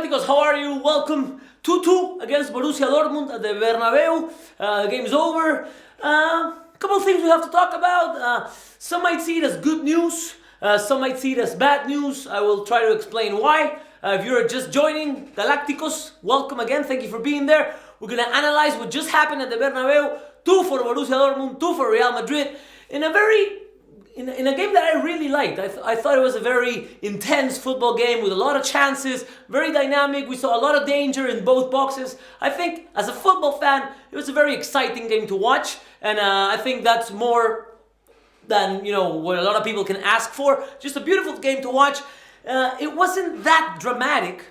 Galacticos, how are you? Welcome. 2-2 against Borussia Dortmund at the Bernabeu. The game's over. Couple of things we have to talk about. Some might see it as good news. Some might see it as bad news. I will try to explain why. If you're just joining Galacticos, welcome again. Thank you for being there. We're going to analyze what just happened at the Bernabeu. 2 for Borussia Dortmund, 2 for Real Madrid. In a game that I really liked. I thought it was a very intense football game with a lot of chances, very dynamic. We saw a lot of danger in both boxes. I think as a football fan, it was a very exciting game to watch, and I think that's more than what a lot of people can ask for. Just a beautiful game to watch. It wasn't that dramatic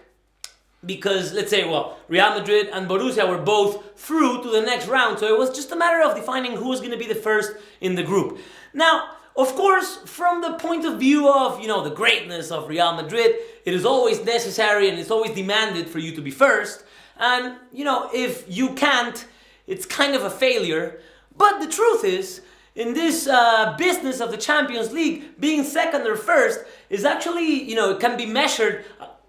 because, let's say, Real Madrid and Borussia were both through to the next round, so it was just a matter of defining who was going to be the first in the group. Now, of course, from the point of view of, the greatness of Real Madrid, it is always necessary and it's always demanded for you to be first. And, if you can't, it's kind of a failure. But the truth is, in this business of the Champions League, being second or first is actually, it can be measured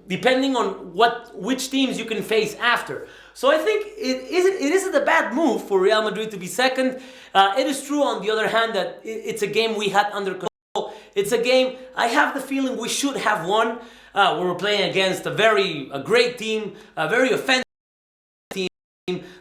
depending on which teams you can face after. So I think it isn't a bad move for Real Madrid to be second. It is true, on the other hand, that it's a game we had under control. It's a game I have the feeling we should have won. We were playing against a great team, a very offensive team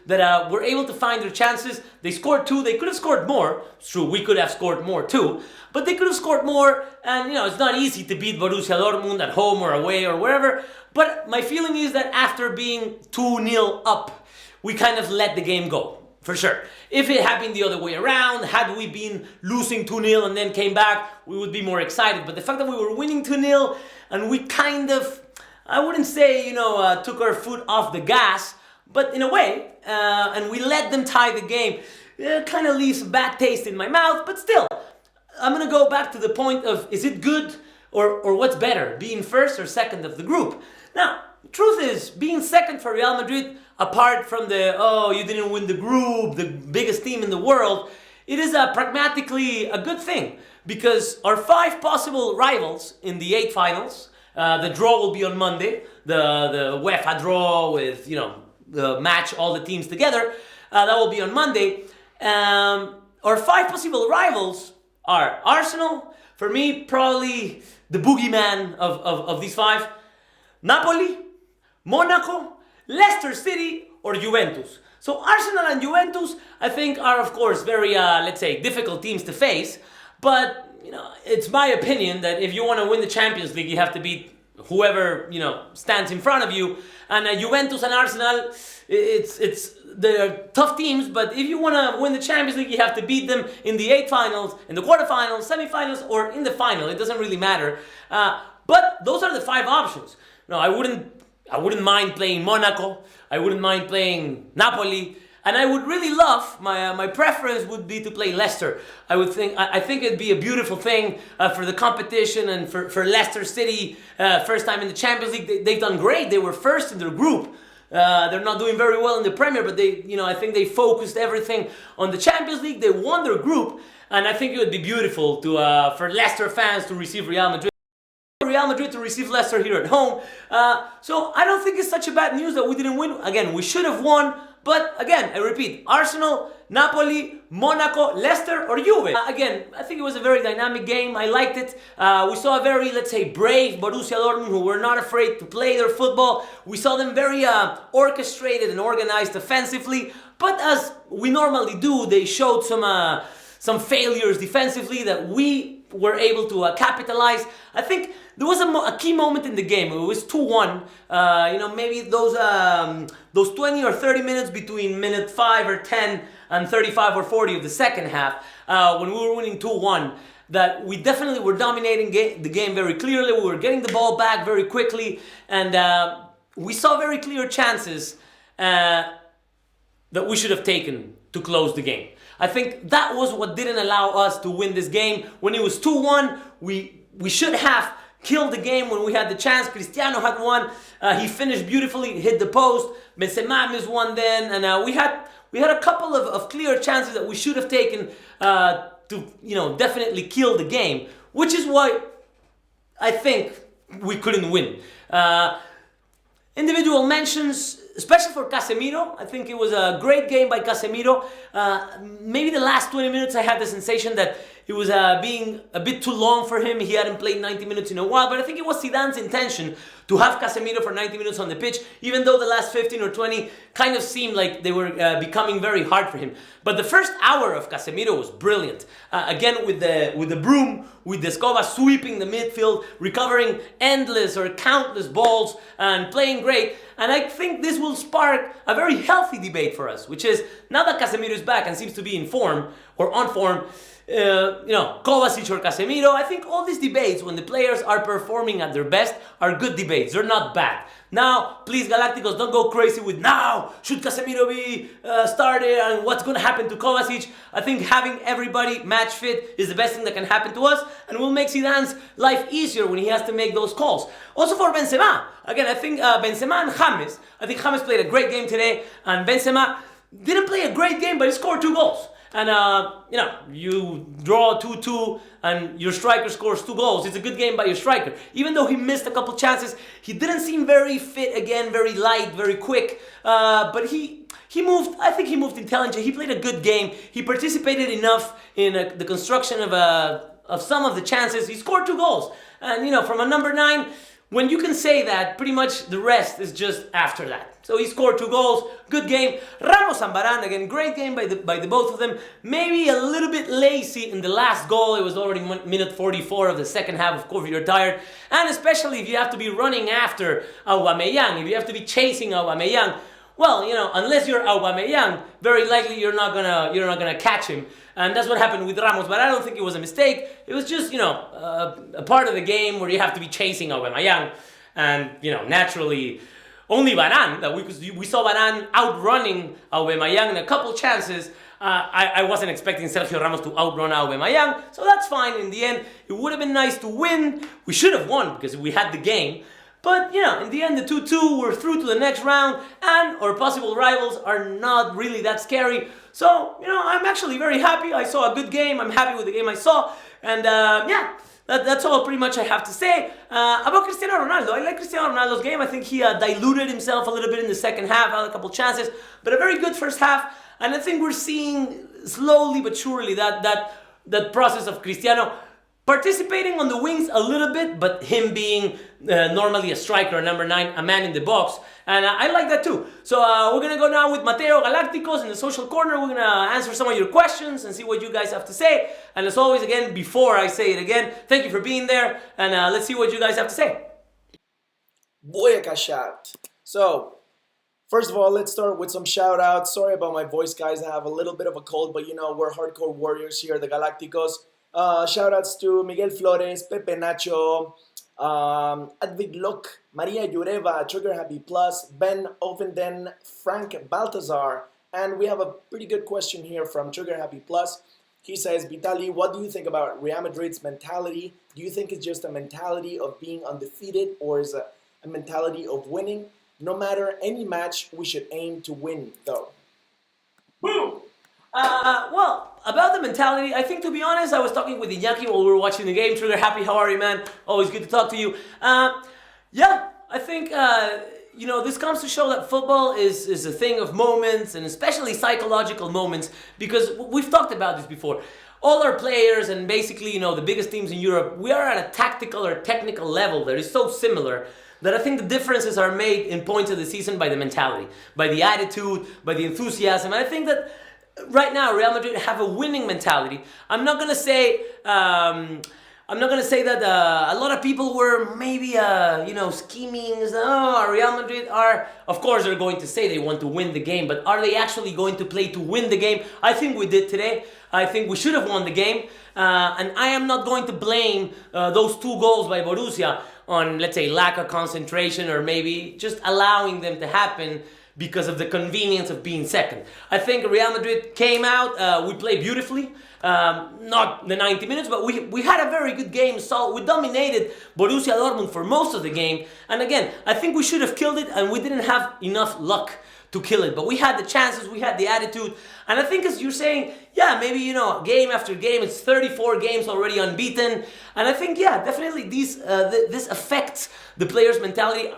that were able to find their chances. They scored 2. They could have scored more. It's true, we could have scored more too. But they could have scored more, and it's not easy to beat Borussia Dortmund at home or away or wherever. But my feeling is that after being 2-0 up, we kind of let the game go, for sure. If it had been the other way around, had we been losing 2-0 and then came back, we would be more excited. But the fact that we were winning 2-0 and we kind of, I wouldn't say, took our foot off the gas, but in a way, and we let them tie the game, it kind of leaves a bad taste in my mouth. But still, I'm going to go back to the point of, is it good or what's better, being first or second of the group? Now, the truth is, being second for Real Madrid, apart from you didn't win the group, the biggest team in the world, it is pragmatically a good thing. Because our 5 possible rivals in the 8 finals, the draw will be on Monday, the UEFA draw with, the match all the teams together, that will be on Monday. Our 5 possible rivals are Arsenal, for me, probably the boogeyman of these 5, Napoli, Monaco, Leicester City, or Juventus. So Arsenal and Juventus, I think, are of course very, let's say, difficult teams to face. But, it's my opinion that if you want to win the Champions League, you have to beat whoever, stands in front of you. And Juventus and Arsenal, they're tough teams, but if you want to win the Champions League, you have to beat them in the 8 finals, in the quarterfinals, semifinals, or in the final. It doesn't really matter. But those are the 5 options. No, I wouldn't mind playing Monaco. I wouldn't mind playing Napoli. And I would really love, my preference would be to play Leicester. I think it'd be a beautiful thing for the competition and for Leicester City, first time in the Champions League. They've done great. They were first in their group. They're not doing very well in the Premier, but I think they focused everything on the Champions League. They won their group, and I think it would be beautiful for Leicester fans to receive Real Madrid to receive Leicester here at home. So I don't think it's such a bad news that we didn't win. Again, we should have won. But again, I repeat, Arsenal, Napoli, Monaco, Leicester, or Juve. Again, I think it was a very dynamic game. I liked it. We saw a very, let's say, brave Borussia Dortmund who were not afraid to play their football. We saw them very orchestrated and organized offensively. But as we normally do, they showed some failures defensively that we were able to capitalize. I think there was a key moment in the game. It was 2-1. Maybe those 20 or 30 minutes between minute 5 or 10 and 35 or 40 of the second half, when we were winning 2-1, that we definitely were dominating the game very clearly. We were getting the ball back very quickly, and we saw very clear chances that we should have taken to close the game. I think that was what didn't allow us to win this game. When it was 2-1, we should have killed the game when we had the chance. Cristiano had one. He finished beautifully, hit the post. Benzema missed one then. And we had a couple of clear chances that we should have taken to definitely kill the game. Which is why I think we couldn't win. Individual mentions, especially for Casemiro. I think it was a great game by Casemiro. Maybe the last 20 minutes I had the sensation that it was being a bit too long for him. He hadn't played 90 minutes in a while, but I think it was Zidane's intention to have Casemiro for 90 minutes on the pitch, even though the last 15 or 20 kind of seemed like they were becoming very hard for him. But the first hour of Casemiro was brilliant. Again, with the broom, with the Escoba sweeping the midfield, recovering endless or countless balls, and playing great. And I think this will spark a very healthy debate for us, which is, now that Casemiro is back and seems to be in form, or on form, Kovacic or Casemiro, I think all these debates, when the players are performing at their best, are good debates. They're not bad. Now, please, Galacticos, don't go crazy with, now, should Casemiro be started and what's going to happen to Kovacic? I think having everybody match fit is the best thing that can happen to us, and will make Zidane's life easier when he has to make those calls. Also for Benzema, again, I think Benzema and James, I think James played a great game today, and Benzema didn't play a great game, but he scored 2 goals. And, you draw 2-2 and your striker scores 2 goals. It's a good game by your striker. Even though he missed a couple chances, he didn't seem very fit again, very light, very quick. But he moved, I think he moved intelligently. He played a good game. He participated enough in the construction of some of the chances. He scored 2 goals. And, from a number 9, when you can say that, pretty much the rest is just after that. So he scored 2 goals, good game. Ramos and Varane, again, great game by the both of them. Maybe a little bit lazy in the last goal. It was already minute 44 of the second half. Of course, you're tired. And especially if you have to be running after Aubameyang, if you have to be chasing Aubameyang, well, unless you're Aubameyang, very likely you're not gonna catch him. And that's what happened with Ramos, but I don't think it was a mistake. It was just, a part of the game where you have to be chasing Aubameyang. And, naturally, only Varane, that we saw Varane outrunning Aubameyang in a couple chances. I wasn't expecting Sergio Ramos to outrun Aubameyang, so that's fine. In the end, it would have been nice to win. We should have won because we had the game. But, in the end, the 2-2, we're through to the next round, and our possible rivals are not really that scary. So, I'm actually very happy. I saw a good game. I'm happy with the game I saw. And, that's all pretty much I have to say. About Cristiano Ronaldo, I like Cristiano Ronaldo's game. I think he diluted himself a little bit in the second half, had a couple chances, but a very good first half. And I think we're seeing slowly but surely that process of Cristiano participating on the wings a little bit, but him being normally a striker, a number 9, a man in the box. And I like that too. So we're going to go now with Mateo Galacticos in the social corner. We're going to answer some of your questions and see what you guys have to say. And as always, again, before I say it again, thank you for being there. And let's see what you guys have to say. Boyaka shot. So, first of all, let's start with some shout outs. Sorry about my voice, guys. I have a little bit of a cold, but we're hardcore warriors here at the Galacticos. Shout outs to Miguel Flores, Pepe Nacho, Advig Lok, Maria Yureva, Trigger Happy Plus, Ben Ovenden, Frank Baltazar, and we have a pretty good question here from Trigger Happy Plus. He says, Vitaly, what do you think about Real Madrid's mentality? Do you think it's just a mentality of being undefeated, or is it a mentality of winning? No matter any match, we should aim to win, though. Boom! Well, about the mentality, I think, to be honest, I was talking with Iñaki while we were watching the game. Trigger Happy, how are you, man? Always good to talk to you. Yeah, I think, this comes to show that football is a thing of moments, and especially psychological moments, because we've talked about this before. All our players and basically, the biggest teams in Europe, we are at a tactical or technical level that is so similar that I think the differences are made in points of the season by the mentality, by the attitude, by the enthusiasm. And I think that right now, Real Madrid have a winning mentality. I'm not gonna say that a lot of people were maybe scheming. Real Madrid are. Of course, they're going to say they want to win the game, but are they actually going to play to win the game? I think we did today. I think we should have won the game, and I am not going to blame those 2 goals by Borussia on, let's say, lack of concentration or maybe just allowing them to happen because of the convenience of being second. I think Real Madrid came out, we played beautifully, not the 90 minutes, but we had a very good game. So we dominated Borussia Dortmund for most of the game. And again, I think we should have killed it, and we didn't have enough luck to kill it. But we had the chances, we had the attitude. And I think, as you're saying, yeah, maybe, game after game, it's 34 games already unbeaten. And I think, yeah, definitely this affects the players' mentality.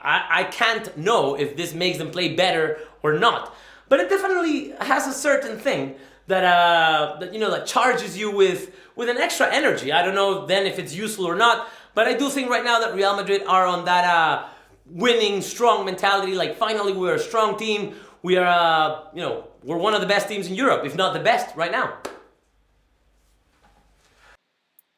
I can't know if this makes them play better or not. But it definitely has a certain thing that charges you with an extra energy. I don't know then if it's useful or not, but I do think right now that Real Madrid are on that winning, strong mentality. Like finally, we're a strong team. We are, we're one of the best teams in Europe, if not the best right now.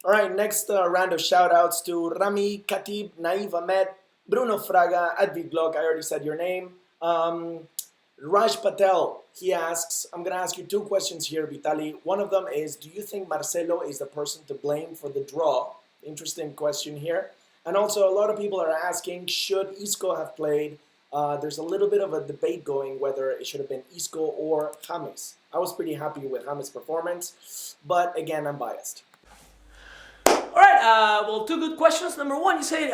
All right, next round of shout-outs to Rami, Khatib, Naif Ahmed, Bruno Fraga, Advid Glock, I already said your name. Raj Patel, he asks, I'm going to ask you two questions here, Vitaly. One of them is, do you think Marcelo is the person to blame for the draw? Interesting question here. And also, a lot of people are asking, should Isco have played? There's a little bit of a debate going whether it should have been Isco or James. I was pretty happy with James' performance, but again, I'm biased. All right, well, two good questions. Number one, you say,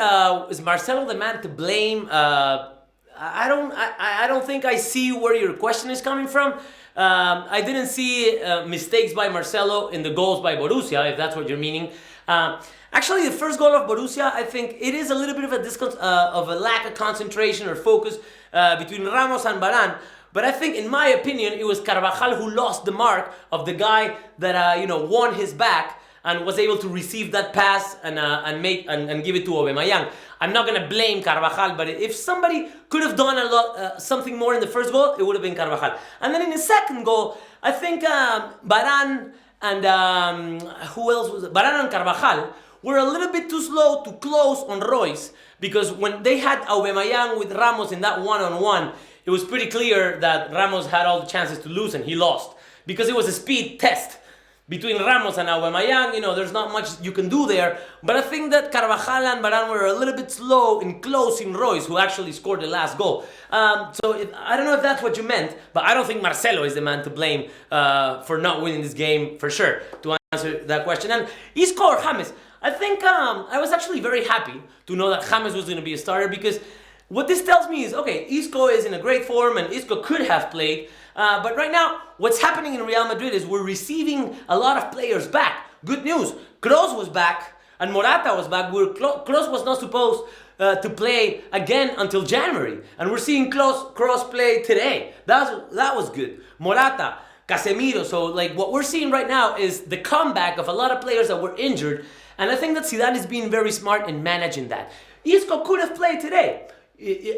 is Marcelo the man to blame? I don't think I see where your question is coming from. I didn't see mistakes by Marcelo in the goals by Borussia, if that's what you're meaning. Actually, the first goal of Borussia, I think it is a little bit of a lack of concentration or focus between Ramos and Varane. But I think, in my opinion, it was Carvajal who lost the mark of the guy that won his back and was able to receive that pass and give it to Aubameyang. I'm not gonna blame Carvajal, but if somebody could have done something more in the first goal, it would have been Carvajal. And then in the second goal, I think Varane and who else was it? Varane and Carvajal were a little bit too slow to close on Reus, because when they had Aubameyang with Ramos in that one-on-one, it was pretty clear that Ramos had all the chances to lose and he lost, because it was a speed test. Between Ramos and Aubameyang, there's not much you can do there. But I think that Carvajal and Varane were a little bit slow in closing Reus, who actually scored the last goal. I don't know if that's what you meant, but I don't think Marcelo is the man to blame for not winning this game, for sure, to answer that question. And Isco or James, I think I was actually very happy to know that James was going to be a starter, because what this tells me is, okay, Isco is in a great form and Isco could have played. But right now, what's happening in Real Madrid is we're receiving a lot of players back. Good news, Kroos was back and Morata was back. Kroos was not supposed to play again until January. And we're seeing Kroos play today. That was good. Morata, Casemiro. So what we're seeing right now is the comeback of a lot of players that were injured. And I think that Zidane is being very smart in managing that. Isco could have played today.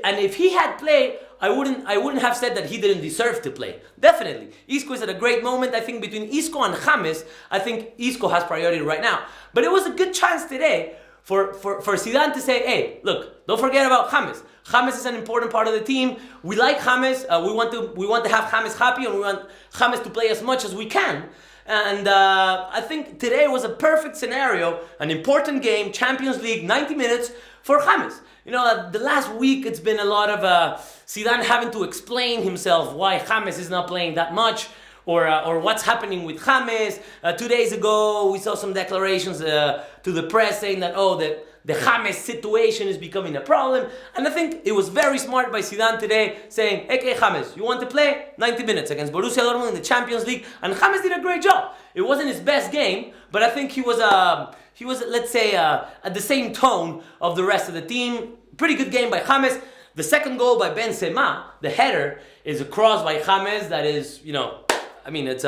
And if he had played, I wouldn't have said that he didn't deserve to play. Definitely. Isco is at a great moment. I think between Isco and James, I think Isco has priority right now. But it was a good chance today for Zidane to say, hey, look, don't forget about James. James is an important part of the team. We like James. We want to have James happy, and we want James to play as much as we can. And I think today was a perfect scenario, an important game, Champions League, 90 minutes for James. The last week it's been a lot of Zidane having to explain himself why James is not playing that much, or what's happening with James. 2 days ago we saw some declarations to the press saying that, the James situation is becoming a problem. And I think it was very smart by Zidane today saying, okay, James, you want to play 90 minutes against Borussia Dortmund in the Champions League? And James did a great job. It wasn't his best game, but I think he was, let's say, at the same tone of the rest of the team. Pretty good game by James. The second goal by Benzema, the header, is a cross by James that is, it's,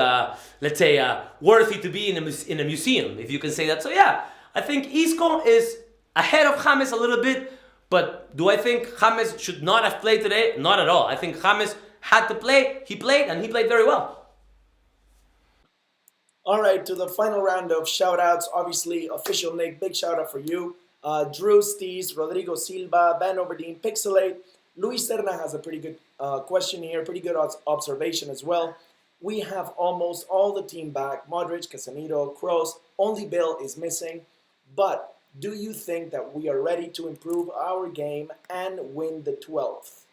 let's say, worthy to be in a museum, if you can say that. So yeah, I think Isco is ahead of James a little bit, but do I think James should not have played today? Not at all. I think James had to play. He played, and he played very well. All right, to the final round of shout-outs. Obviously, official Nick, big shout-out for you. Drew Stees, Rodrigo Silva, Ben Overdeen, Pixelate. Luis Serna has a pretty good question here, pretty good observation as well. We have almost all the team back. Modric, Casemiro, Kroos. Only Bale is missing. But do you think that we are ready to improve our game and win the 12th?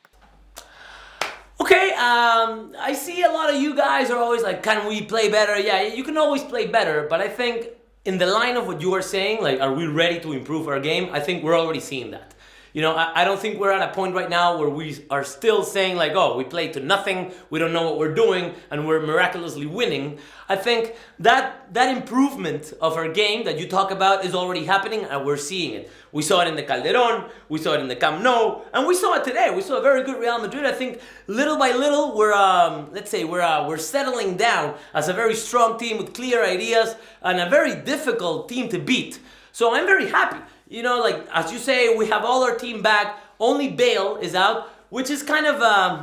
Okay, I see a lot of you guys are always like, can we play better? Yeah, you can always play better, but I think in the line of what you are saying, are we ready to improve our game? I think we're already seeing that. I don't think we're at a point right now where we are still saying like, oh, we played to nothing, we don't know what we're doing, and we're miraculously winning. I think that improvement of our game that you talk about is already happening, and we're seeing it. We saw it in the Calderon, we saw it in the Camp Nou, and we saw it today. We saw a very good Real Madrid. I think little by little we're settling down as a very strong team with clear ideas and a very difficult team to beat. So I'm very happy. Like as you say, we have all our team back. Only Bale is out, which is kind of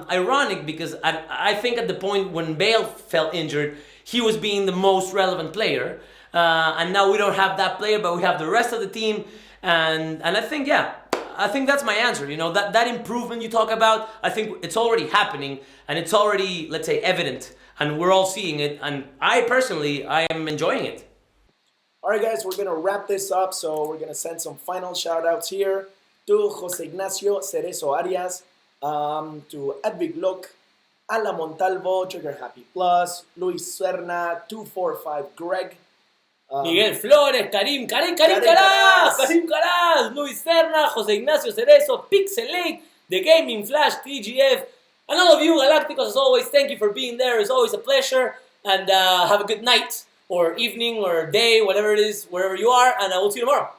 ironic because I think at the point when Bale fell injured, he was being the most relevant player. And now we don't have that player, but we have the rest of the team. And I think, that's my answer. That improvement you talk about, I think it's already happening and it's already, let's say, evident. And we're all seeing it. And I am enjoying it. All right, guys, we're going to wrap this up. So we're going to send some final shout-outs here to Jose Ignacio Cerezo Arias, to Edvig Lok, Ala Montalvo, Trigger Happy Plus, Luis Serna, 245 Greg, Miguel Flores, Karim Caraz, Luis Serna, Jose Ignacio Cerezo, Pixelate, The Gaming Flash, TGF, and all of you Galacticos, as always, thank you for being there. It's always a pleasure, and have a good night, or evening, or day, whatever it is, wherever you are, and I will see you tomorrow.